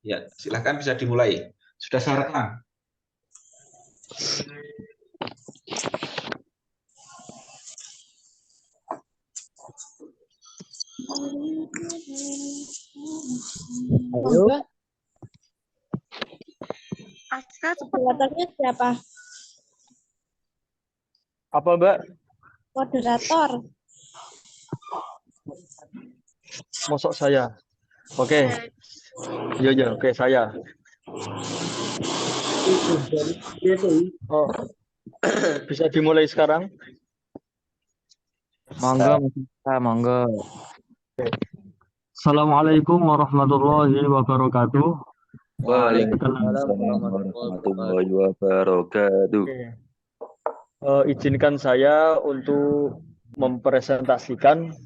Ya, silakan bisa dimulai. Sudah saya rekam. Ayo. Aska, moderatornya siapa? Apa, Mbak? Moderator. Mosok saya. Oke. Iya, oke, saya. Oh, bisa dimulai sekarang? Monggo. Assalamualaikum warahmatullahi wabarakatuh. Waalaikumsalam warahmatullahi wabarakatuh. Izinkan saya untuk mempresentasikan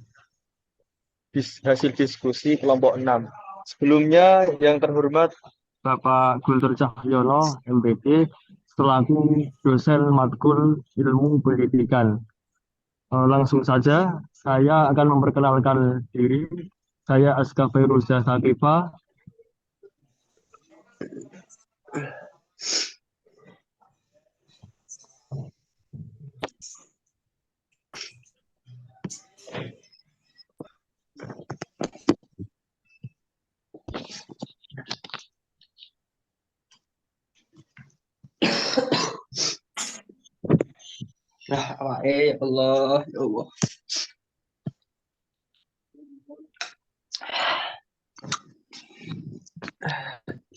hasil diskusi kelompok 6. Sebelumnya yang terhormat Bapak Guntur Cahyono, MPT, selaku dosen matkul ilmu pendidikan. Langsung saja, saya akan memperkenalkan diri. Saya Aska Fairuza Sakifa. Ya Allah, ya Allah.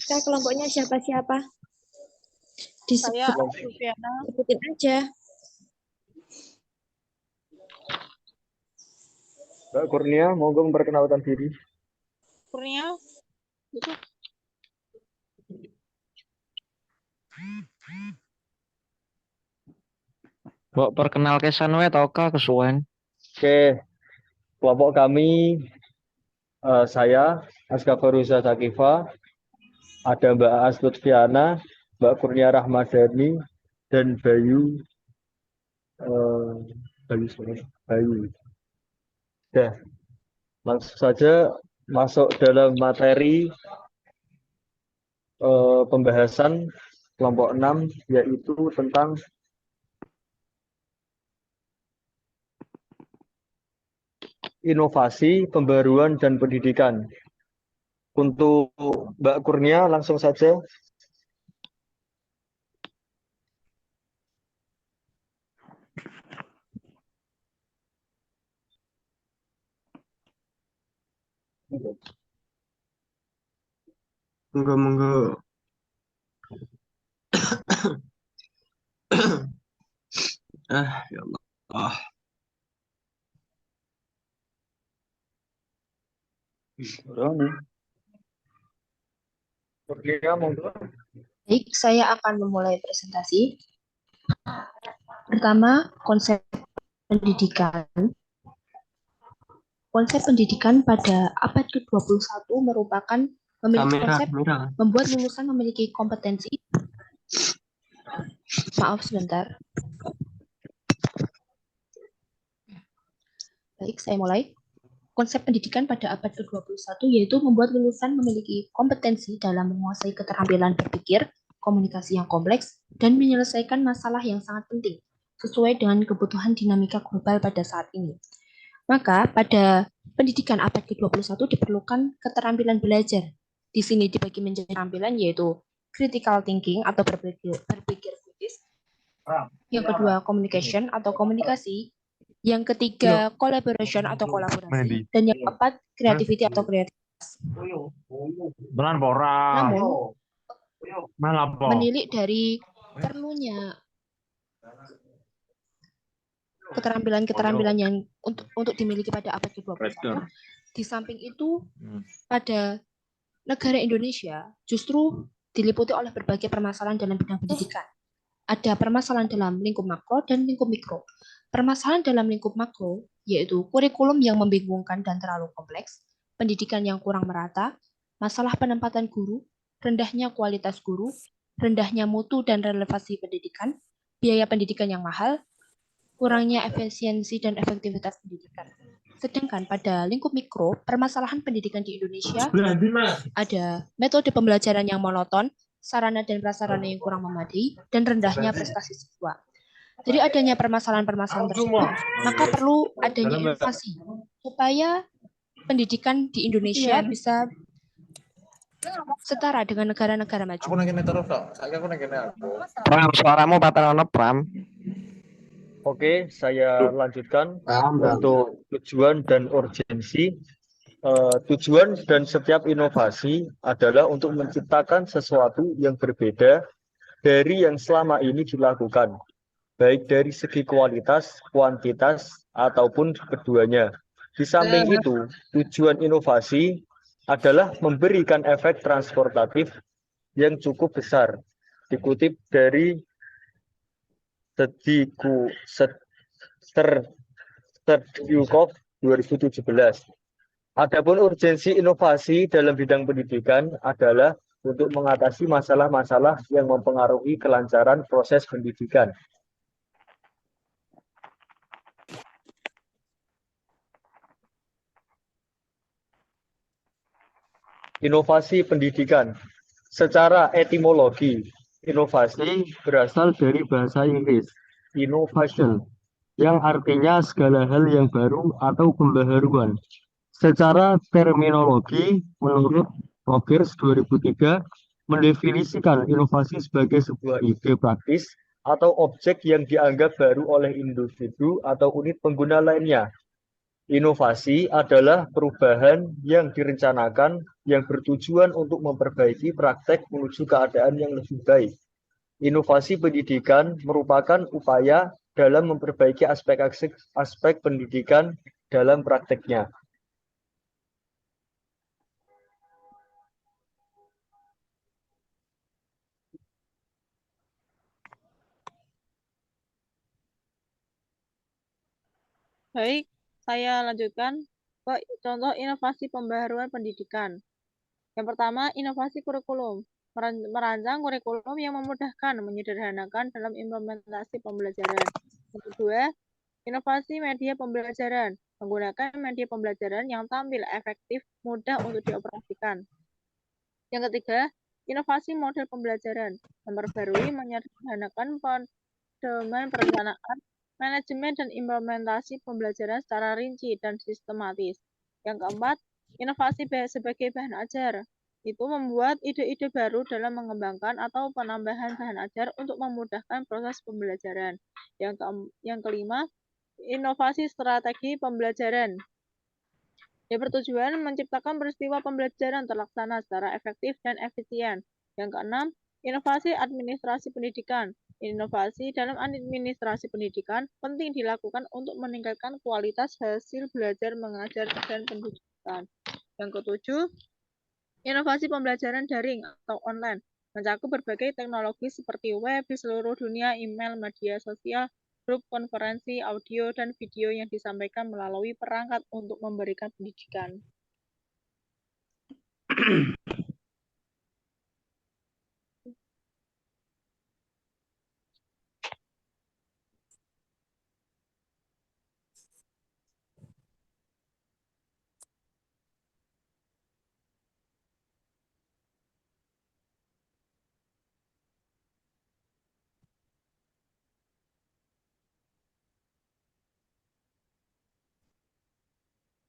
Kak, kelompoknya siapa-siapa? Saya Sufiana. Sebutin aja. Mbak Kurnia, monggo memperkenalkan diri. Kurnia. Itu. Mbok perkenalke sanwe to Kak kesuwen. Oke, kelompok kami, saya Aska Fairuza Sakifa, ada Mbak Astut Fiana, Mbak Kurnia Rahmadani, dan Bayu. Bayu. Oke, langsung saja masuk dalam materi pembahasan kelompok 6, yaitu tentang inovasi, pembaruan, dan pendidikan. Untuk Mbak Kurnia, langsung saja. Monggo. Ya Allah. Kurnia, monggo. Baik, saya akan memulai presentasi. Pertama, konsep pendidikan. Konsep pendidikan pada abad ke-21 merupakan memiliki konsep membuat lulusan memiliki kompetensi. Maaf sebentar. Baik, saya mulai. Konsep pendidikan pada abad ke-21 yaitu membuat lulusan memiliki kompetensi dalam menguasai keterampilan berpikir, komunikasi yang kompleks, dan menyelesaikan masalah yang sangat penting, sesuai dengan kebutuhan dinamika global pada saat ini. Maka pada pendidikan abad ke-21 diperlukan keterampilan belajar. Di sini dibagi menjadi keterampilan yaitu critical thinking atau berpikir kritis. Yang kedua, communication atau komunikasi. Yang ketiga, collaboration atau kolaborasi. Dan yang keempat, creativity atau kreativitas. Namun, menilik dari perlunya keterampilan-keterampilan yang untuk dimiliki pada abad ke-21. Di samping itu, pada negara Indonesia justru diliputi oleh berbagai permasalahan dalam bidang pendidikan. Ada permasalahan dalam lingkup makro dan lingkup mikro. Permasalahan dalam lingkup makro yaitu kurikulum yang membingungkan dan terlalu kompleks, pendidikan yang kurang merata, masalah penempatan guru, rendahnya kualitas guru, rendahnya mutu dan relevansi pendidikan, biaya pendidikan yang mahal, kurangnya efisiensi dan efektivitas pendidikan. Sedangkan pada lingkup mikro, permasalahan pendidikan di Indonesia ada metode pembelajaran yang monoton, sarana dan prasarana yang kurang memadai, dan rendahnya prestasi siswa. Dari adanya permasalahan-permasalahan tersebut, maka perlu adanya inovasi supaya pendidikan di Indonesia bisa setara dengan negara-negara maju. Pram, suaramu patah Pram. Oke, saya lanjutkan Paham, Bang. untuk tujuan dan urgensi. Tujuan dan setiap inovasi adalah untuk menciptakan sesuatu yang berbeda dari yang selama ini dilakukan, baik dari segi kualitas, kuantitas, ataupun keduanya. Di samping itu, tujuan inovasi adalah memberikan efek transportatif yang cukup besar. Dikutip dari Sterdukov 2017. Adapun urgensi inovasi dalam bidang pendidikan adalah untuk mengatasi masalah-masalah yang mempengaruhi kelancaran proses pendidikan. Inovasi pendidikan. Secara etimologi, inovasi berasal dari bahasa Inggris, innovation, yang artinya segala hal yang baru atau pembaharuan. Secara terminologi, menurut Rogers 2003, mendefinisikan inovasi sebagai sebuah ide praktis atau objek yang dianggap baru oleh individu atau unit pengguna lainnya. Inovasi adalah perubahan yang direncanakan yang bertujuan untuk memperbaiki praktek menuju keadaan yang lebih baik. Inovasi pendidikan merupakan upaya dalam memperbaiki aspek pendidikan dalam prakteknya. Baik, saya lanjutkan ke contoh inovasi pembaharuan pendidikan. Yang pertama, inovasi kurikulum. Merancang kurikulum yang memudahkan, menyederhanakan dalam implementasi pembelajaran. Yang kedua, inovasi media pembelajaran. Menggunakan media pembelajaran yang tampil efektif, mudah untuk dioperasikan. Yang ketiga, inovasi model pembelajaran. Memperbarui, menyederhanakan pedoman perencanaan, manajemen dan implementasi pembelajaran secara rinci dan sistematis. Yang keempat, inovasi sebagai bahan ajar. Itu membuat ide-ide baru dalam mengembangkan atau penambahan bahan ajar untuk memudahkan proses pembelajaran. Yang kelima, inovasi strategi pembelajaran. Yang bertujuan menciptakan peristiwa pembelajaran terlaksana secara efektif dan efisien. Yang keenam, inovasi administrasi pendidikan. Inovasi dalam administrasi pendidikan penting dilakukan untuk meningkatkan kualitas hasil belajar mengajar dan pendidikan. Yang ketujuh, inovasi pembelajaran daring atau online, mencakup berbagai teknologi seperti web di seluruh dunia, email, media sosial, grup konferensi, audio, dan video yang disampaikan melalui perangkat untuk memberikan pendidikan.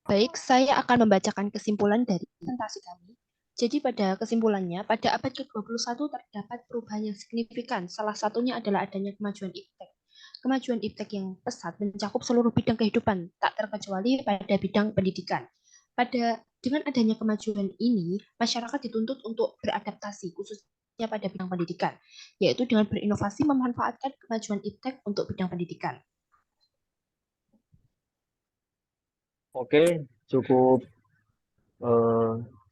Baik, saya akan membacakan kesimpulan dari presentasi kami. Jadi pada kesimpulannya, pada abad ke-21 terdapat perubahan yang signifikan. Salah satunya adalah adanya kemajuan iptek. Kemajuan iptek yang pesat mencakup seluruh bidang kehidupan, tak terkecuali pada bidang pendidikan. Dengan adanya kemajuan ini, masyarakat dituntut untuk beradaptasi, khususnya pada bidang pendidikan, yaitu dengan berinovasi memanfaatkan kemajuan iptek untuk bidang pendidikan. Oke, cukup.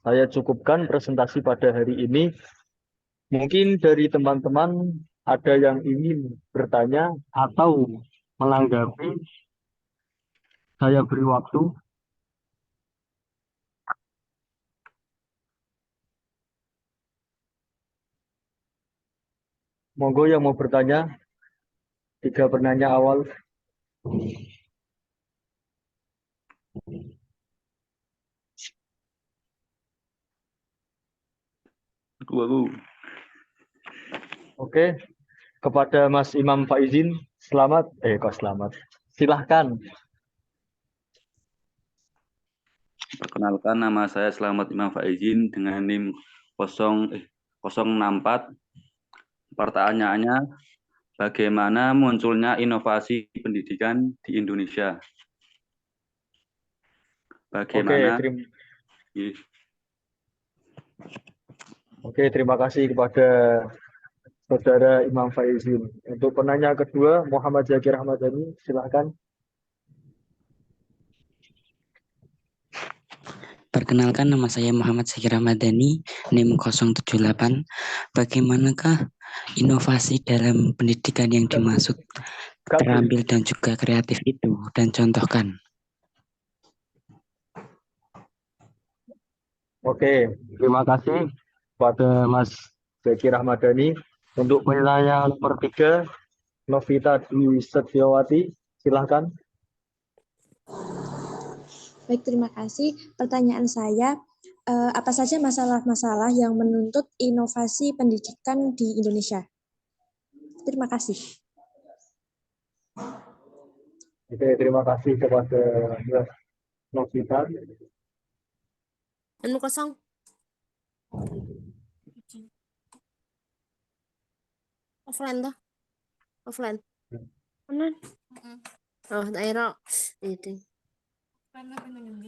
Saya cukupkan presentasi pada hari ini. Mungkin dari teman-teman ada yang ingin bertanya atau menanggapi. Saya beri waktu. Monggo yang mau bertanya. 3 penanya awal. Aku. Oke, kepada Mas Imam Faizin, selamat. Kok selamat? Silahkan. Perkenalkan, nama saya Selamat Imam Faizin dengan NIM 064. Pertanyaannya, bagaimana munculnya inovasi pendidikan di Indonesia? Oke, Bagaimana? terima kasih kepada Saudara Imam Faizin. Untuk penanya kedua, Muhammad Zakir Ahmadani, silahkan. Perkenalkan, nama saya Muhammad Zakir Ahmadani, NIM 078. Bagaimanakah inovasi dalam pendidikan yang dimaksud terampil dan juga kreatif itu, dan contohkan? Oke, terima kasih kepada Mas Zakir Ahmadani. Untuk penanya nomor 3, Novita Dwi Setiawati, silahkan. Baik, terima kasih. Pertanyaan saya, apa saja masalah-masalah yang menuntut inovasi pendidikan di Indonesia? Terima kasih. Oke, terima kasih kepada Mas Novita. Anu kosong. Offline dah. Offline. Mana? Oh, daerah itu. Karena pengen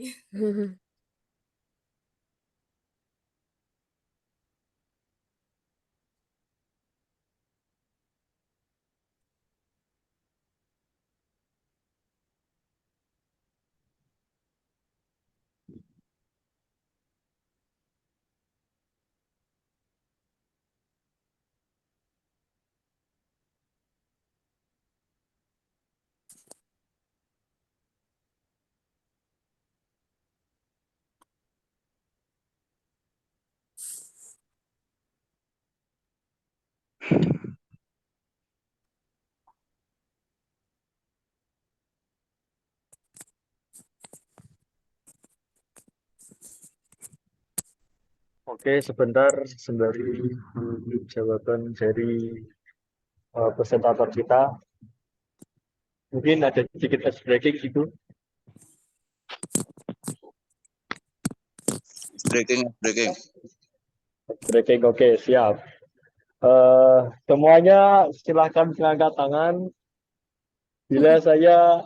Oke, sebentar sembari jawaban dari presentator kita. Mungkin ada sedikit ice breaking gitu. Breaking, oke, siap. Semuanya silahkan mengangkat tangan. Bila saya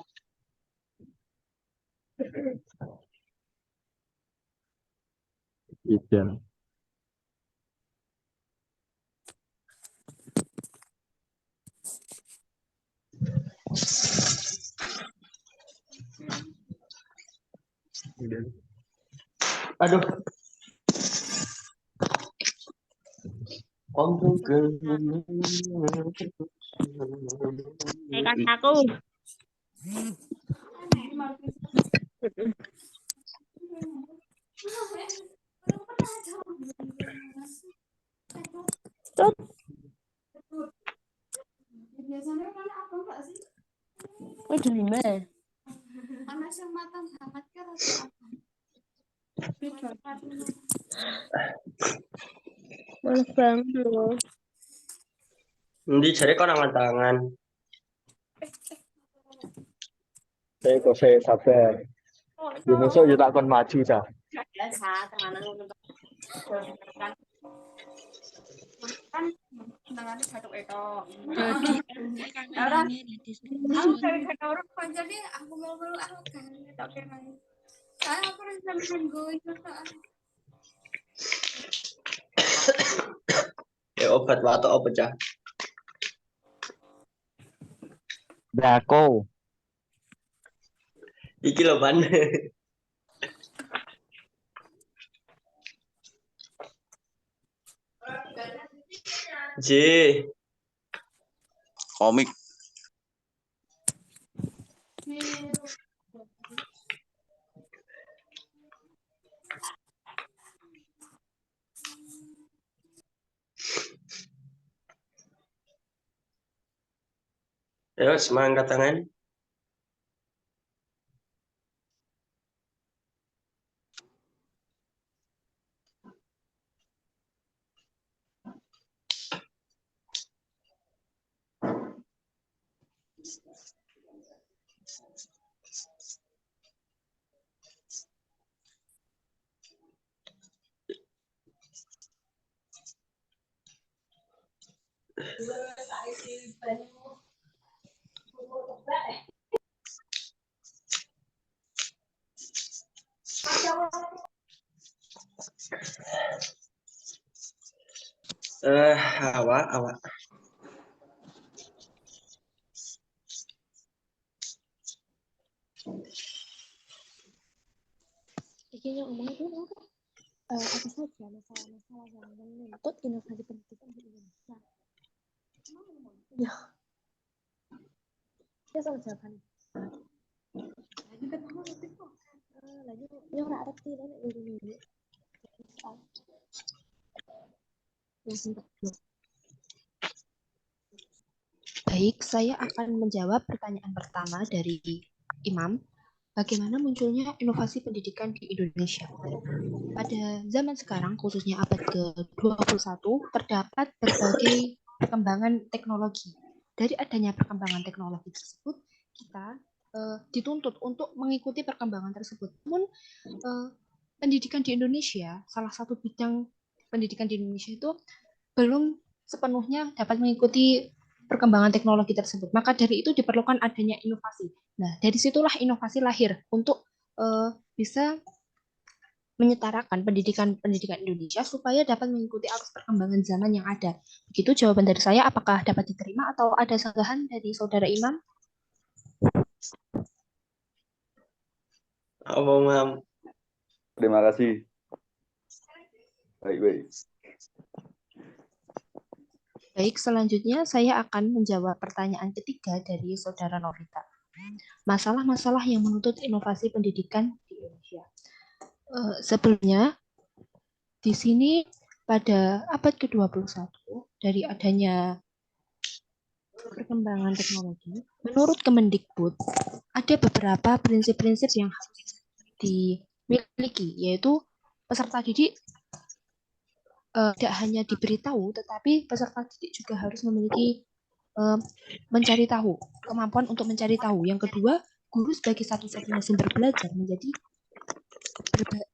gitu. Aduh. kataku. Stop. Biasanya kan apa enggak sih? Oh, di mana? Anak yang matang banget kan Males banget loh. Nanti cari kau nama tangan. Saya sabar. Besok juga akan maju dah. Jadi aku mau meluk aku kan tak kenal. Saya aku rencanakan gue itu Obat atau obat cah? Dako. Iki loh ban. J. Komik. Ayo, semua angkat tangan. Awak. Iki yang ngomong itu apa? Apa saja masalah-masalah yang menuntut inovasi pendidikan di Indonesia? Ya, ya soal jawaban. Lagi pertama itu kok. Lagi nyorak arti dan dulu. Baik, saya akan menjawab pertanyaan pertama dari Imam. Bagaimana munculnya inovasi pendidikan di Indonesia? Pada zaman sekarang, khususnya abad ke-21, terdapat berbagai perkembangan teknologi. Dari adanya perkembangan teknologi tersebut, kita dituntut untuk mengikuti perkembangan tersebut. Namun, pendidikan di Indonesia, salah satu bidang pendidikan di Indonesia itu belum sepenuhnya dapat mengikuti perkembangan teknologi tersebut. Maka dari itu diperlukan adanya inovasi. Nah, dari situlah inovasi lahir untuk bisa menyetarakan pendidikan Indonesia supaya dapat mengikuti arus perkembangan zaman yang ada. Begitu jawaban dari saya. Apakah dapat diterima atau ada sanggahan dari saudara Imam? Imam. Terima kasih. Baik. Baik, selanjutnya saya akan menjawab pertanyaan ketiga dari saudara Novita. Masalah-masalah yang menuntut inovasi pendidikan di Indonesia. Sebelumnya, di sini pada abad ke-21, dari adanya perkembangan teknologi, menurut Kemendikbud, ada beberapa prinsip-prinsip yang harus dimiliki, yaitu peserta didik tidak hanya diberitahu, tetapi peserta didik juga harus memiliki mencari tahu, kemampuan untuk mencari tahu. Yang kedua, guru sebagai satu-satunya sumber belajar menjadi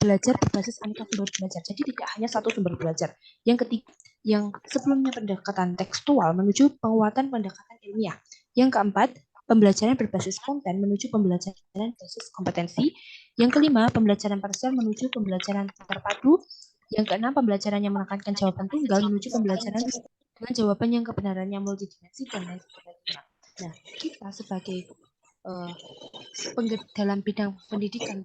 belajar berbasis aneka sumber belajar. Jadi tidak hanya satu sumber belajar. Yang ketiga, yang sebelumnya pendekatan tekstual menuju penguatan pendekatan ilmiah. Yang keempat, pembelajaran berbasis konten menuju pembelajaran berbasis kompetensi. Yang kelima, pembelajaran parsial menuju pembelajaran terpadu. Yang keenam, pembelajaran yang menekankan jawaban tunggal menuju pembelajaran dengan jawaban yang kebenarannya multidimensi dan lain sebagainya. Nah, kita sebagai dalam bidang pendidikan,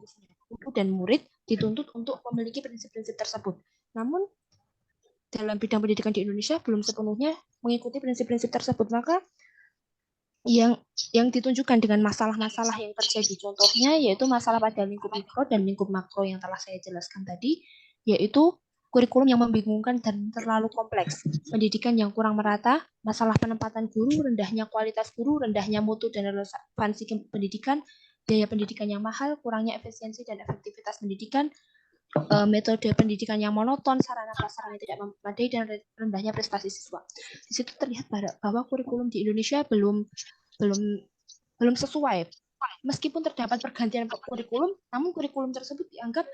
guru dan murid dituntut untuk memiliki prinsip-prinsip tersebut. Namun, dalam bidang pendidikan di Indonesia belum sepenuhnya mengikuti prinsip-prinsip tersebut. Maka yang ditunjukkan dengan masalah-masalah yang terjadi, contohnya yaitu masalah pada lingkup mikro dan lingkup makro yang telah saya jelaskan tadi, yaitu kurikulum yang membingungkan dan terlalu kompleks, pendidikan yang kurang merata, masalah penempatan guru, rendahnya kualitas guru, rendahnya mutu dan relevansi pendidikan, biaya pendidikan yang mahal, kurangnya efisiensi dan efektivitas pendidikan, metode pendidikan yang monoton, sarana prasarana yang tidak memadai, dan rendahnya prestasi siswa. Di situ terlihat bahwa kurikulum di Indonesia belum sesuai. Meskipun terdapat pergantian kurikulum, namun kurikulum tersebut dianggap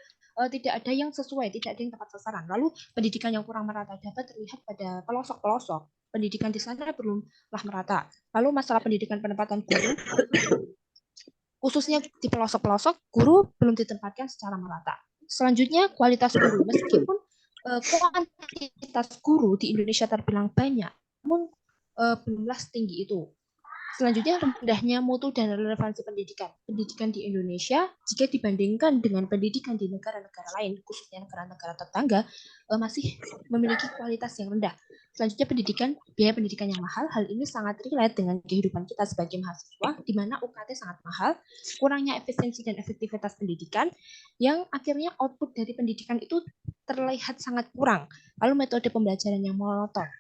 tidak ada yang sesuai, tidak ada yang tepat sasaran. Lalu pendidikan yang kurang merata dapat terlihat pada pelosok-pelosok. Pendidikan di sana belumlah merata. Lalu masalah pendidikan penempatan guru, khususnya di pelosok-pelosok, guru belum ditempatkan secara merata. Selanjutnya, kualitas guru. Meskipun kuantitas guru di Indonesia terbilang banyak, namun belumlah setinggi itu. Selanjutnya, rendahnya mutu dan relevansi pendidikan. Pendidikan di Indonesia, jika dibandingkan dengan pendidikan di negara-negara lain, khususnya negara-negara tetangga, masih memiliki kualitas yang rendah. Selanjutnya, biaya pendidikan yang mahal. Hal ini sangat relate dengan kehidupan kita sebagai mahasiswa, di mana UKT sangat mahal, kurangnya efisiensi dan efektivitas pendidikan, yang akhirnya output dari pendidikan itu terlihat sangat kurang. Lalu metode pembelajaran yang monoton.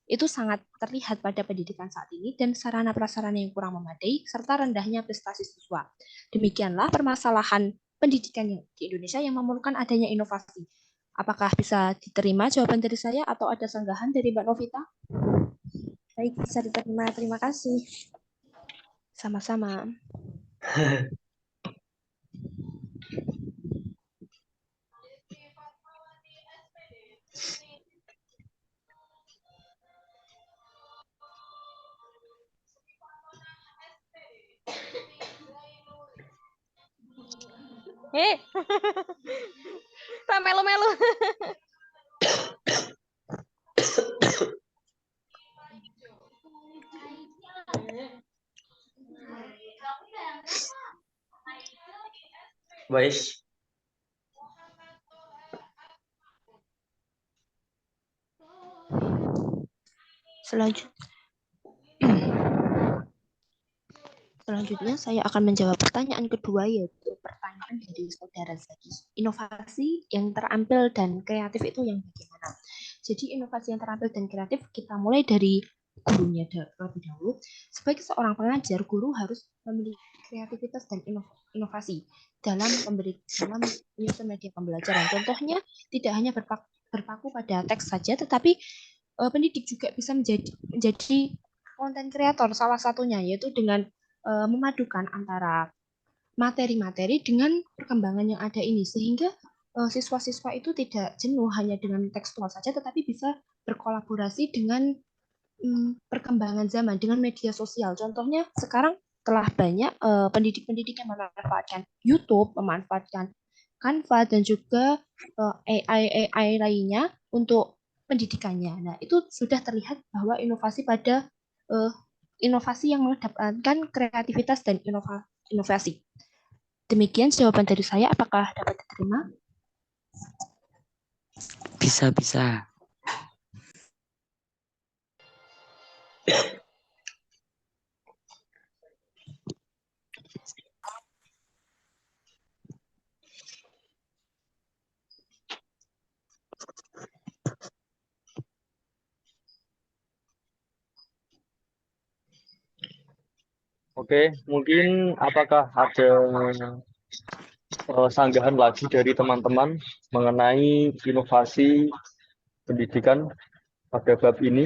Itu sangat terlihat pada pendidikan saat ini, dan sarana prasarana yang kurang memadai, serta rendahnya prestasi siswa. Demikianlah permasalahan pendidikan di Indonesia yang memerlukan adanya inovasi. Apakah bisa diterima jawaban dari saya atau ada sanggahan dari Mbak Novita? Baik, bisa diterima. Terima kasih. Sama-sama. Tak melu-melu. Wes. Selanjutnya saya akan menjawab pertanyaan kedua, yaitu pertanyaan dari saudara Zaki. Inovasi yang terampil dan kreatif itu yang bagaimana? Jadi inovasi yang terampil dan kreatif kita mulai dari gurunya terlebih dahulu. Sebagai seorang pengajar, guru harus memiliki kreativitas dan inovasi dalam menyusun media pembelajaran. Contohnya tidak hanya berpaku pada teks saja, tetapi pendidik juga bisa menjadi konten kreator, salah satunya yaitu dengan memadukan antara materi-materi dengan perkembangan yang ada ini, sehingga siswa-siswa itu tidak jenuh hanya dengan tekstual saja, tetapi bisa berkolaborasi dengan perkembangan zaman, dengan media sosial. Contohnya sekarang telah banyak pendidik-pendidik yang memanfaatkan YouTube, memanfaatkan Canva, dan juga AI lainnya untuk pendidikannya. Nah, itu sudah terlihat bahwa inovasi yang mengedepankan kreativitas dan inovasi. Demikian jawaban dari saya. Apakah dapat diterima? Bisa. Oke, mungkin apakah ada sanggahan lagi dari teman-teman mengenai inovasi pendidikan pada bab ini?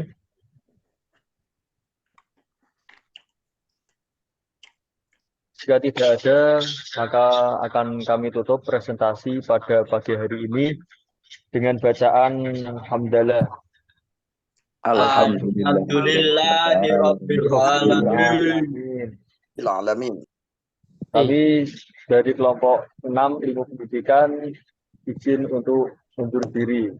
Jika tidak ada, maka akan kami tutup presentasi pada pagi hari ini dengan bacaan hamdalah. Alhamdulillahirabbil alamin. Alamin. Kami dari kelompok 6 ilmu pendidikan izin untuk undur diri.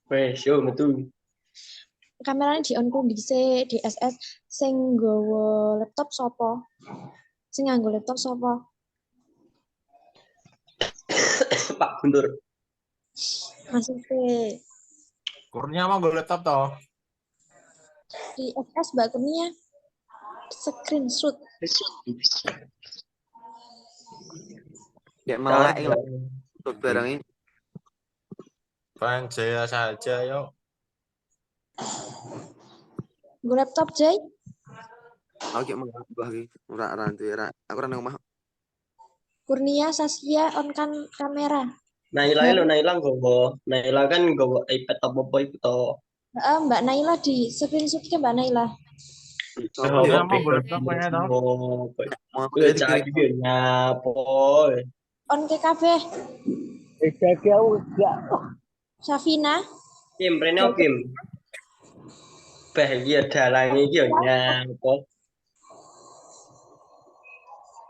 Wes, yo metu. Kameranya di on ku dhisik, DSS sing nggawa laptop sapa? Sing nganggo laptop sapa? Pak Guntur. Maksudnya Kurnia mau gue laptop toh. DSS Mbak Kurnia screenshot. Ya melek untuk barang ini. Bang Jaya saja yuk. Gue laptop Jay. Aku kayak menggabah iki. Ora rantu ya. Aku ora nang omah. Kurnia Saskia on kan kamera. Naila nggowo. Naila kan nggowo iPad apa itu to. Mbak Naila di screenshot ke Mbak Naila. Kurnia mau gue laptop kayaknya toh. On ke kabeh. Safina. Kim rene Kim. Bahagia dalang iki yo nyapo.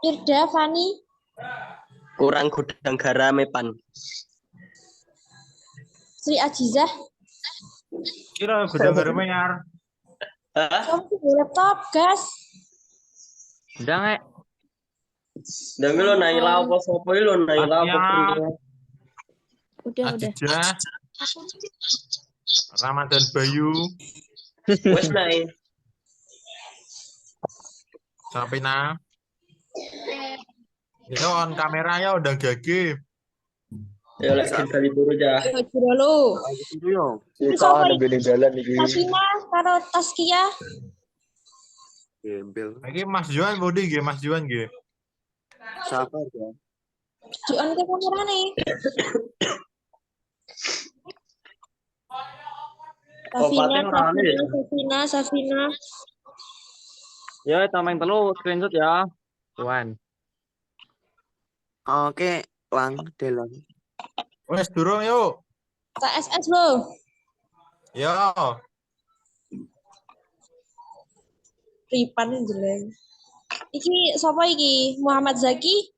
Irda Fani. Kurang gudang garam Pan. Sri Ajizah. Kira gudang garam nyar. Kamu di laptop, gas. Udah nggak? Dan lo Naila apa sopo lo Naila apa Kurnia? Udah. Adijah. Ramadan Bayu. Wes Nai. Sapina. Itu on kamera ya udah gage. Ya lek dari turu aja. Ayo dulu. Kita ada beda jalan iki. Safina karo Taskia. Gembel. Lagi Mas Juan body ge, Mas Juan ge. Sabar ya. Di on ke kamera nih. Safina, Opate ngrane ya. Safina. Ya, tameng telu screenshot ya. Tuan. Oke, lang delang. Wes durung yuk. KSS lo. Yo. Ripan jelek. Iki sapa iki? Muhammad Zaki?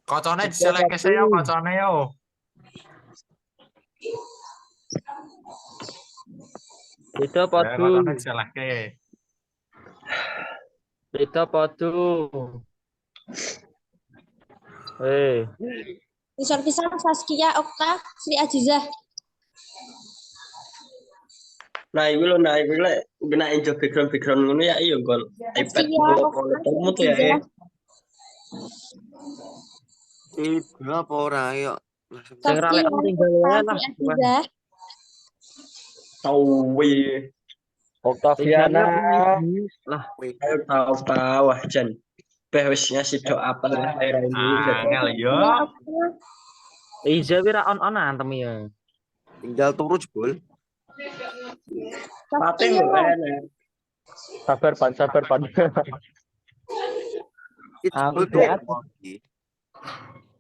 Kocone diseleke saya kocone yo. Itu Ya, podu. kocone diseleke. Itu podu. Pisan-pisan Saskia, Okta, Sri Ajizah. Nah, iki lho lek kena enjo background ngono ya iya gol. iPad Saskia, Okta, kamu tuh ya. Ajizah. Ibu apa ora yo. Sing ra lek Saskia, tinggal Okta, wae Sri lah. Ajizah. Tawi. Octaviana. Lah, Ayo tahu wah Jan. Beh wis ngasih doa apa lah akhir ini. Angel yo. Iza wira on-onan tem ya. Tinggal turu jebul. Pate Saskia, lho enak. Sabar pan. Itu Aku lihat.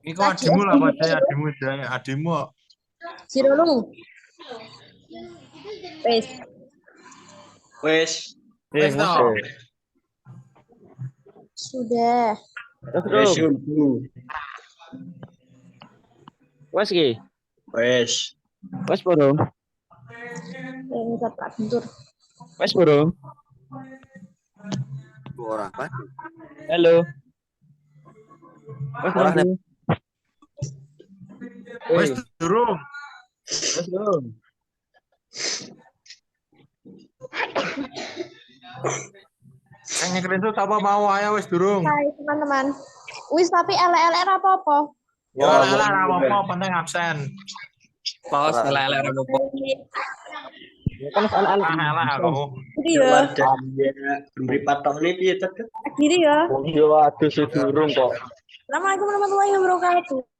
Iku adimu lah pada adimu. Sirolu. Wes. Wes. Wes toh. Sudah. Wes subuh. Wes ki. Wes. Wes burung. Ini Pak Guntur. Wes burung. Ora apa? Halo. Wes Ora burung. Wes durung. Wes burung. Sing screenshot apa mau ayo wes durung. Hai teman-teman. Wis tapi elek-elek apa-apa. Yo lah apa penting absen. Pos elek-elek ra apa. Ya kan elek-elek. Lah aku. Jadi ya. Beri patok ini piye cek? Akhiri ya. Yo aduh si durung kok. Assalamualaikum warahmatullahi wabarakatuh.